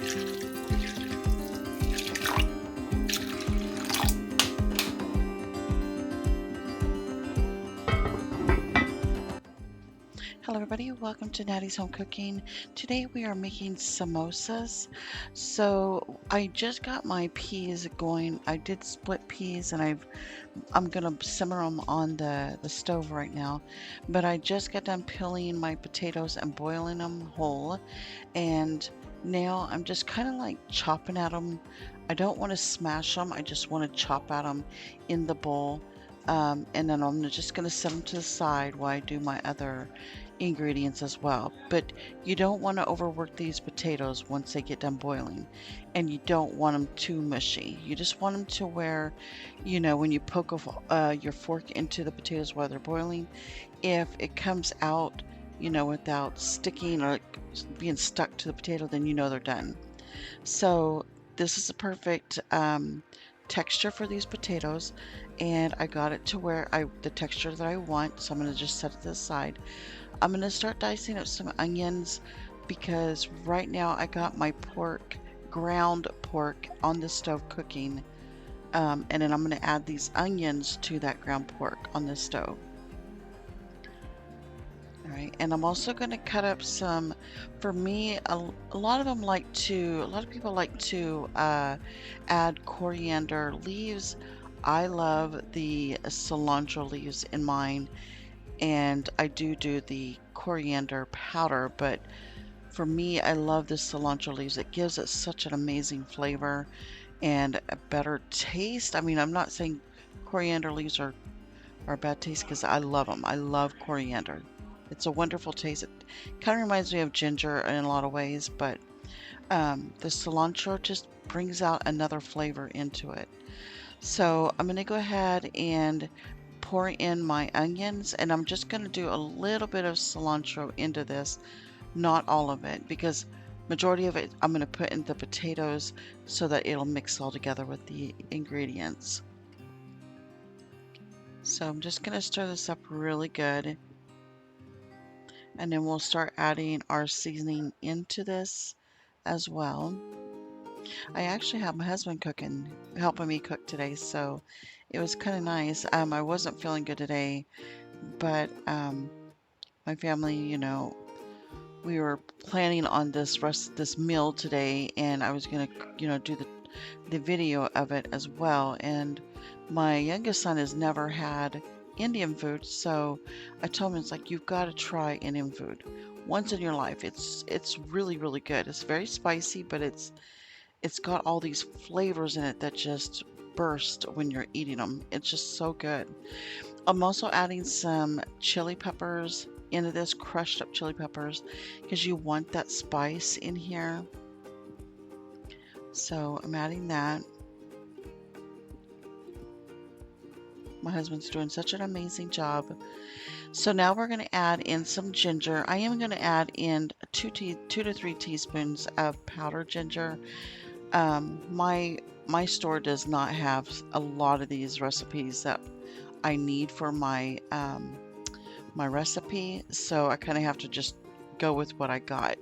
Hello everybody, welcome to Natty's Home Cooking. Today we are making samosas. So I just got my peas going. I did split peas and I'm gonna simmer them on the stove right now. But I just got done peeling my potatoes and boiling them whole. And now I'm just kind of like chopping at them. I don't want to smash them. I just want to chop at them in the bowl. And then I'm just going to set them to the side while I do my other ingredients as well. But you don't want to overwork these potatoes once they get done boiling. And you don't want them too mushy. You just want them to where, when you poke your fork into the potatoes while they're boiling, if it comes out, without sticking or being stuck to the potato, then you know they're done. So this is a perfect texture for these potatoes, and I got it to where the texture that I want. So I'm going to just set it to the side. I'm going to start dicing up some onions because right now I got my ground pork on the stove cooking, and then I'm going to add these onions to that ground pork on the stove. All right, and I'm also going to cut up some, for me, a lot of people like to add coriander leaves. I love the cilantro leaves in mine, and I do the coriander powder, but for me, I love the cilantro leaves. It gives it such an amazing flavor and a better taste. I mean, I'm not saying coriander leaves are bad taste because I love them. I love coriander. It's a wonderful taste. It kind of reminds me of ginger in a lot of ways, but the cilantro just brings out another flavor into it. So I'm going to go ahead and pour in my onions, and I'm just going to do a little bit of cilantro into this, not all of it, because majority of it I'm going to put in the potatoes so that it'll mix all together with the ingredients. So I'm just going to stir this up really good. And then we'll start adding our seasoning into this as well. I actually have my husband helping me cook today, so it was kind of nice. I wasn't feeling good today, but my family, we were planning on this meal today, and I was gonna, do the video of it as well. And my youngest son has never had Indian food, so I told him, it's like, you've got to try Indian food once in your life. It's really, really good. It's very spicy, but it's got all these flavors in it that just burst when you're eating them. It's just so good. I'm also adding some chili peppers into this, crushed up chili peppers, because you want that spice in here. So I'm adding that. My husband's doing such an amazing job. So now we're going to add in some ginger. I am going to add in 2 to 3 teaspoons of powdered ginger. My store does not have a lot of these recipes that I need for my my recipe, so I kind of have to just go with what I got.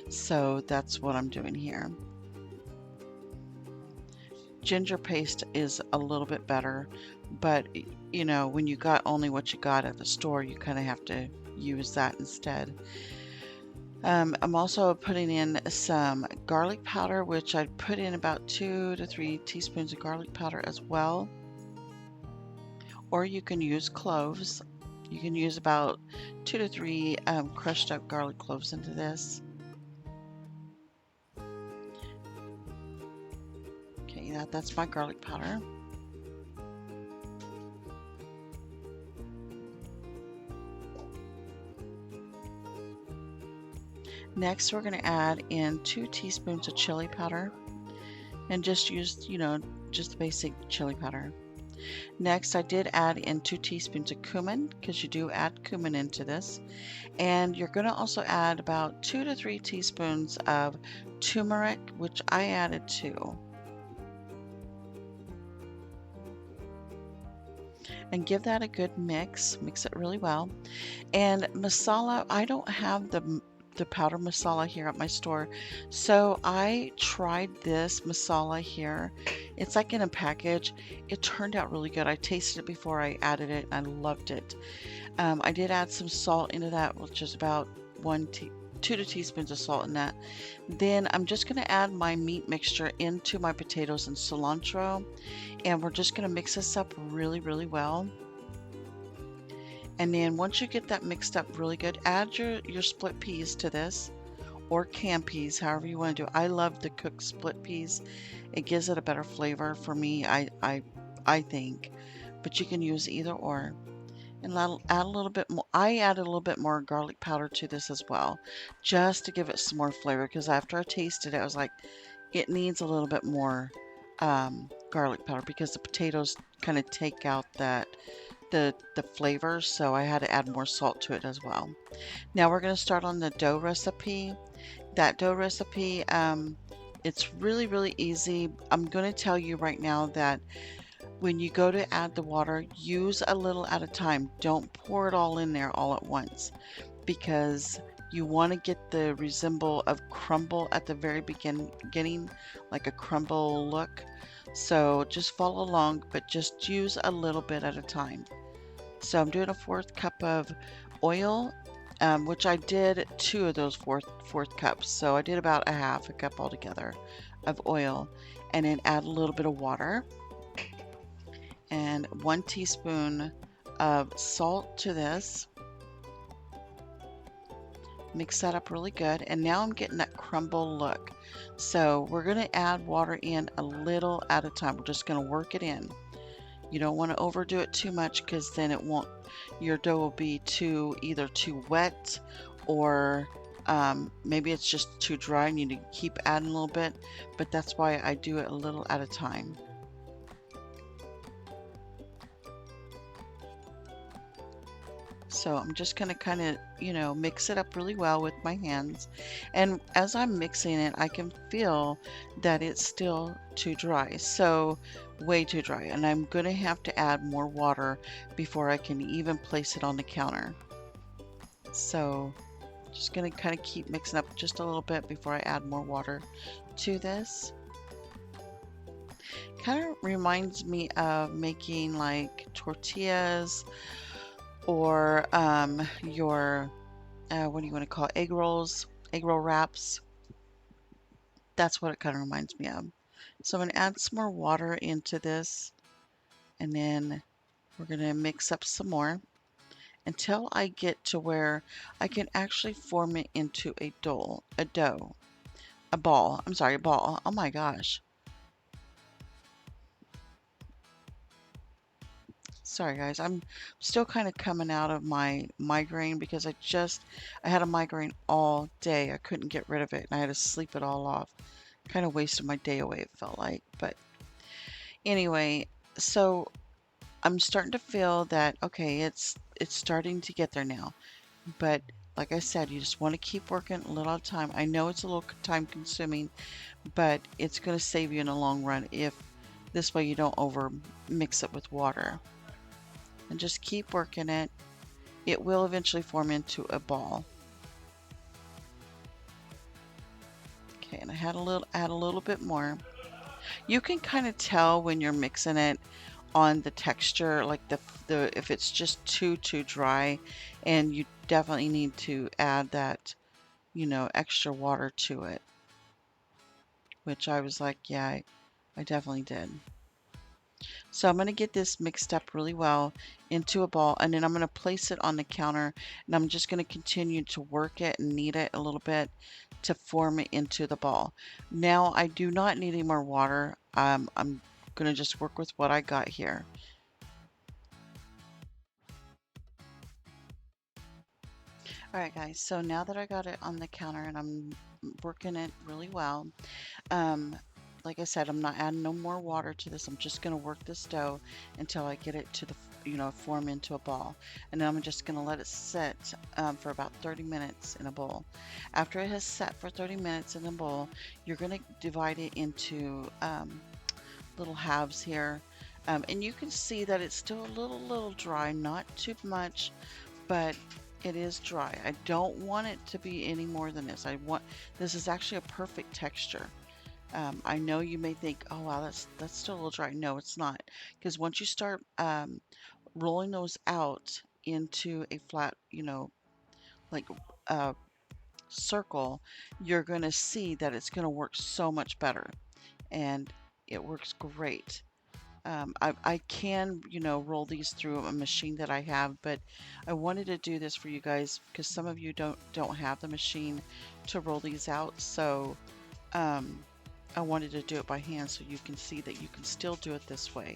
So that's what I'm doing here. Ginger paste is a little bit better, but when you got only what you got at the store, you kind of have to use that instead. I'm also putting in some garlic powder, which I'd put in about 2 to 3 teaspoons of garlic powder as well. Or you can use cloves. You can use about 2 to 3 crushed up garlic cloves into this. Okay, that's my garlic powder. Next, we're going to add in 2 teaspoons of chili powder, and just use, just the basic chili powder. Next, I did add in 2 teaspoons of cumin, because you do add cumin into this. And you're going to also add about 2 to 3 teaspoons of turmeric, which I added 2. And give that a good mix. Mix it really well. And masala, I don't have the the powder masala here at my store. So I tried this masala here. It's like in a package. It turned out really good. I tasted it before I added it. I loved it. I did add some salt into that, which is about 2 teaspoons of salt in that. Then I'm just going to add my meat mixture into my potatoes and cilantro, and we're just going to mix this up really, really well. And then once you get that mixed up really good, add your split peas to this, or canned peas, however you want to do it. I love the cooked split peas. It gives it a better flavor for me, I think. But you can use either or. And I'll add a little bit more. I added a little bit more garlic powder to this as well, just to give it some more flavor. Because after I tasted it, I was like, it needs a little bit more garlic powder because the potatoes kind of take out the flavor. So I had to add more salt to it as well. Now we're going to start on the dough recipe. That dough recipe, it's really, really easy. I'm going to tell you right now that when you go to add the water, use a little at a time. Don't pour it all in there all at once, because you want to get the resemble of crumble at the very beginning, like a crumble look. So just follow along, but just use a little bit at a time. So I'm doing a 1/4 cup of oil, which I did 2 of those fourth cups. So I did about a 1/2 cup altogether of oil, and then add a little bit of water and 1 teaspoon of salt to this. Mix that up really good, and now I'm getting that crumble look. So we're going to add water in a little at a time. We're just going to work it in. You don't want to overdo it too much, because then it won't, your dough will be either too wet, or maybe it's just too dry and you need to keep adding a little bit. But that's why I do it a little at a time. So I'm just going to kind of, mix it up really well with my hands. And as I'm mixing it, I can feel that it's still too dry. So way too dry. And I'm going to have to add more water before I can even place it on the counter. So just going to kind of keep mixing up just a little bit before I add more water to this. Kind of reminds me of making like tortillas, or your what do you want to call it? Egg roll wraps. That's what it kind of reminds me of. So I'm going to add some more water into this, and then we're going to mix up some more until I get to where I can actually form it into a ball. I'm sorry, a ball. Oh my gosh. Sorry guys, I'm still kind of coming out of my migraine, because I had a migraine all day. I couldn't get rid of it, and I had to sleep it all off. Kind of wasted my day away, it felt like. But anyway, so I'm starting to feel that, okay, it's starting to get there now. But like I said, you just want to keep working a little at a time. I know it's a little time consuming, but it's going to save you in the long run if this way you don't over mix it with water. And just keep working it. It will eventually form into a ball. Okay, and I add a little bit more. You can kind of tell when you're mixing it on the texture, like the if it's just too dry, and you definitely need to add that, extra water to it. Which I was like, yeah, I definitely did. So I'm going to get this mixed up really well into a ball, and then I'm going to place it on the counter, and I'm just going to continue to work it and knead it a little bit to form it into the ball. Now I do not need any more water. I'm going to just work with what I got here. Alright guys, so now that I got it on the counter and I'm working it really well, like I said, I'm not adding no more water to this. I'm just going to work this dough until I get it to form into a ball. And then I'm just going to let it sit for about 30 minutes in a bowl. After it has set for 30 minutes in a bowl, you're going to divide it into little halves here. And you can see that it's still a little dry, not too much, but It is dry. I don't want it to be any more than this. This is actually a perfect texture. I know you may think, oh wow, that's still a little dry. No, it's not, because once you start rolling those out into a flat, like a circle, you're going to see that it's going to work so much better, and it works great. I can, roll these through a machine that I have, but I wanted to do this for you guys because some of you don't have the machine to roll these out. So um, I wanted to do it by hand so you can see that you can still do it this way.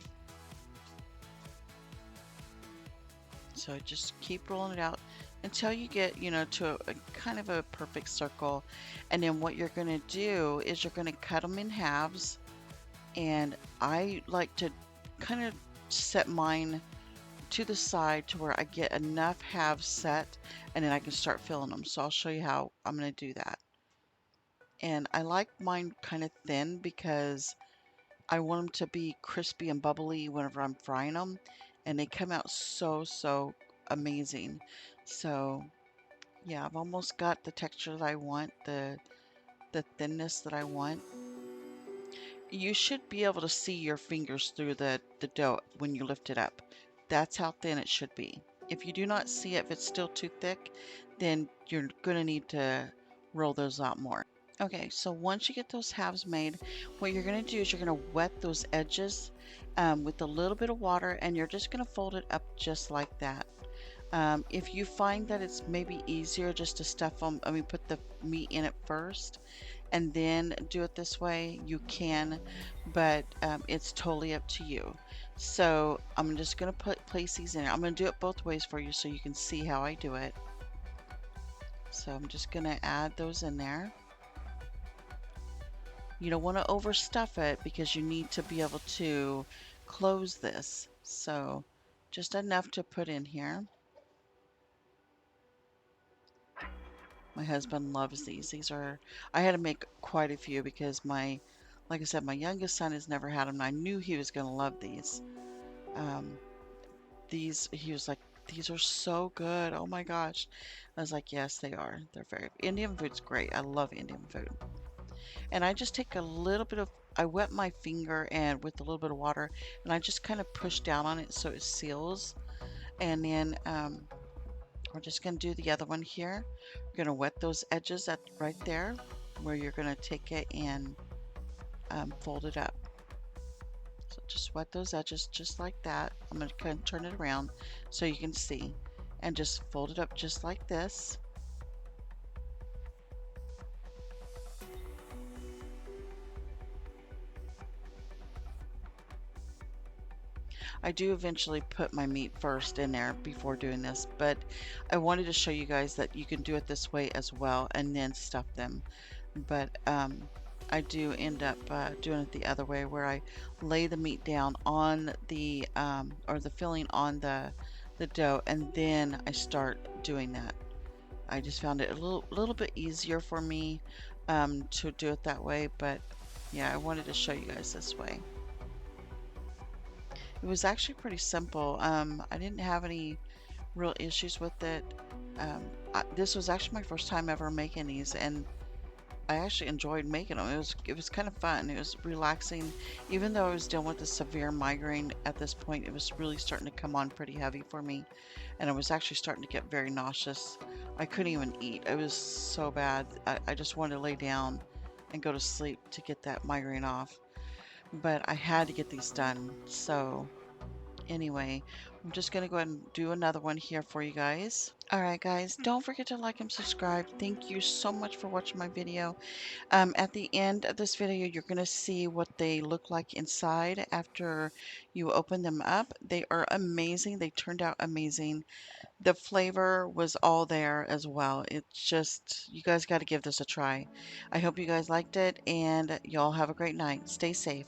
So just keep rolling it out until you get, to a kind of a perfect circle. And then what you're going to do is you're going to cut them in halves. And I like to kind of set mine to the side to where I get enough halves set, and then I can start filling them. So I'll show you how I'm going to do that. And I like mine kind of thin because I want them to be crispy and bubbly whenever I'm frying them, and they come out so amazing. So yeah, I've almost got the texture that I want, the thinness that I want. You should be able to see your fingers through the dough when you lift it up. That's how thin it should be. If you do not see it, if it's still too thick, then you're going to need to roll those out more. Okay, so once you get those halves made, what you're going to do is you're going to wet those edges with a little bit of water, and you're just going to fold it up just like that. If you find that it's maybe easier just to stuff them, put the meat in it first and then do it this way, you can, but it's totally up to you. So I'm just going to place these in. I'm going to do it both ways for you so you can see how I do it. So I'm just going to add those in there. You don't want to overstuff it because you need to be able to close this. So just enough to put in here. My husband loves these. I had to make quite a few because like I said, my youngest son has never had them. And I knew he was going to love these. Um, he was like, these are so good. Oh my gosh. I was like, yes, they are. Indian food's great. I love Indian food. And I just take a little bit I wet my finger and with a little bit of water, and I just kind of push down on it so it seals. And then we're just going to do the other one here. We're going to wet those edges right there where you're going to take it and fold it up. So just wet those edges just like that. I'm going to kind of turn it around so you can see, and just fold it up just like this. I do eventually put my meat first in there before doing this, but I wanted to show you guys that you can do it this way as well and then stuff them. But I do end up doing it the other way, where I lay the meat down on or the filling on the dough, and then I start doing that. I just found it a little bit easier for me to do it that way, but yeah, I wanted to show you guys this way. It was actually pretty simple. I didn't have any real issues with it. This was actually my first time ever making these, and I actually enjoyed making them. It was kind of fun. It was relaxing. Even though I was dealing with a severe migraine at this point, it was really starting to come on pretty heavy for me, and I was actually starting to get very nauseous. I couldn't even eat. It was so bad. I just wanted to lay down and go to sleep to get that migraine off. But I had to get these done. So anyway, I'm just going to go ahead and do another one here for you guys. Alright guys, don't forget to like and subscribe. Thank you so much for watching my video. At the end of this video, you're going to see what they look like inside after you open them up. They are amazing. They turned out amazing. The flavor was all there as well. It's just, you guys got to give this a try. I hope you guys liked it, and y'all have a great night. Stay safe.